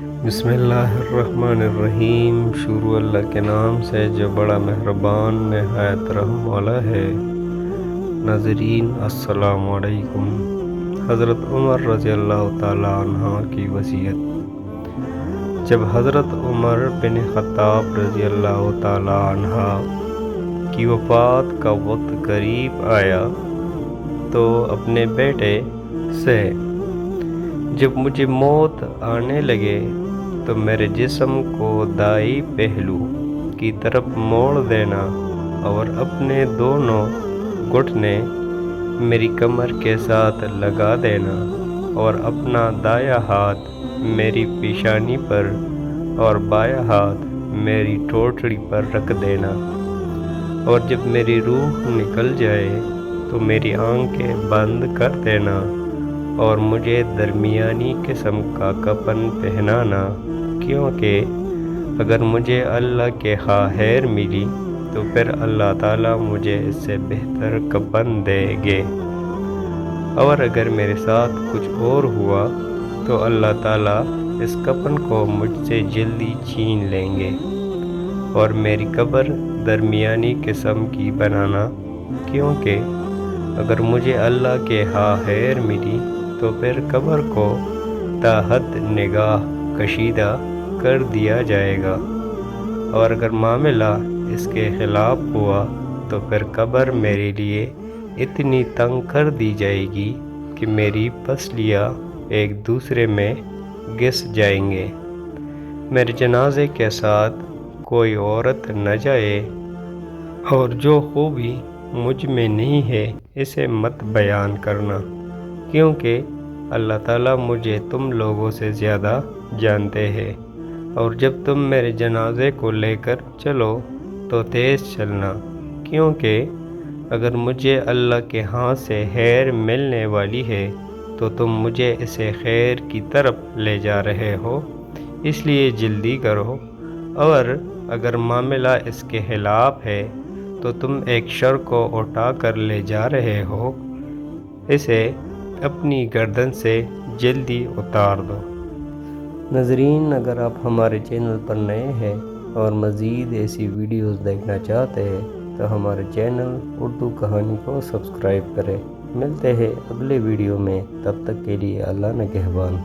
بسم اللہ الرحمن الرحیم۔ شروع اللہ کے نام سے جو بڑا مہربان نہایت رحم والا ہے۔ ناظرین السلام علیکم۔ حضرت عمر رضی اللہ تعالیٰ عنہ کی وصیت۔ جب حضرت عمر بن خطاب رضی اللہ تعالیٰ عنہ کی وفات کا وقت قریب آیا تو اپنے بیٹے سے جب مجھے موت آنے لگے تو میرے جسم کو دائیں پہلو کی طرف موڑ دینا اور اپنے دونوں گھٹنے میری کمر کے ساتھ لگا دینا اور اپنا دایاں ہاتھ میری پیشانی پر اور بایاں ہاتھ میری ٹھوٹڑی پر رکھ دینا، اور جب میری روح نکل جائے تو میری آنکھیں بند کر دینا اور مجھے درمیانی قسم کا کفن پہنانا، کیونکہ اگر مجھے اللہ کے ہاں خیر ملی تو پھر اللہ تعالیٰ مجھے اس سے بہتر کفن دے گے، اور اگر میرے ساتھ کچھ اور ہوا تو اللہ تعالیٰ اس کفن کو مجھ سے جلدی چھین لیں گے، اور میری قبر درمیانی قسم کی بنانا، کیونکہ اگر مجھے اللہ کے ہاں خیر ملی تو پھر قبر کو تا حد نگاہ کشیدہ کر دیا جائے گا، اور اگر معاملہ اس کے خلاف ہوا تو پھر قبر میرے لیے اتنی تنگ کر دی جائے گی کہ میری پسلیاں ایک دوسرے میں گھس جائیں گے۔ میرے جنازے کے ساتھ کوئی عورت نہ جائے، اور جو خوبی مجھ میں نہیں ہے اسے مت بیان کرنا، کیونکہ اللہ تعالیٰ مجھے تم لوگوں سے زیادہ جانتے ہیں، اور جب تم میرے جنازے کو لے کر چلو تو تیز چلنا، کیونکہ اگر مجھے اللہ کے ہاں سے خیر ملنے والی ہے تو تم مجھے اسے خیر کی طرف لے جا رہے ہو، اس لیے جلدی کرو، اور اگر معاملہ اس کے خلاف ہے تو تم ایک شر کو اٹھا کر لے جا رہے ہو، اسے اپنی گردن سے جلدی اتار دو۔ ناظرین، اگر آپ ہمارے چینل پر نئے ہیں اور مزید ایسی ویڈیوز دیکھنا چاہتے ہیں تو ہمارے چینل اردو کہانی کو سبسکرائب کریں۔ ملتے ہیں اگلے ویڈیو میں، تب تک کے لیے اللہ نگہبان۔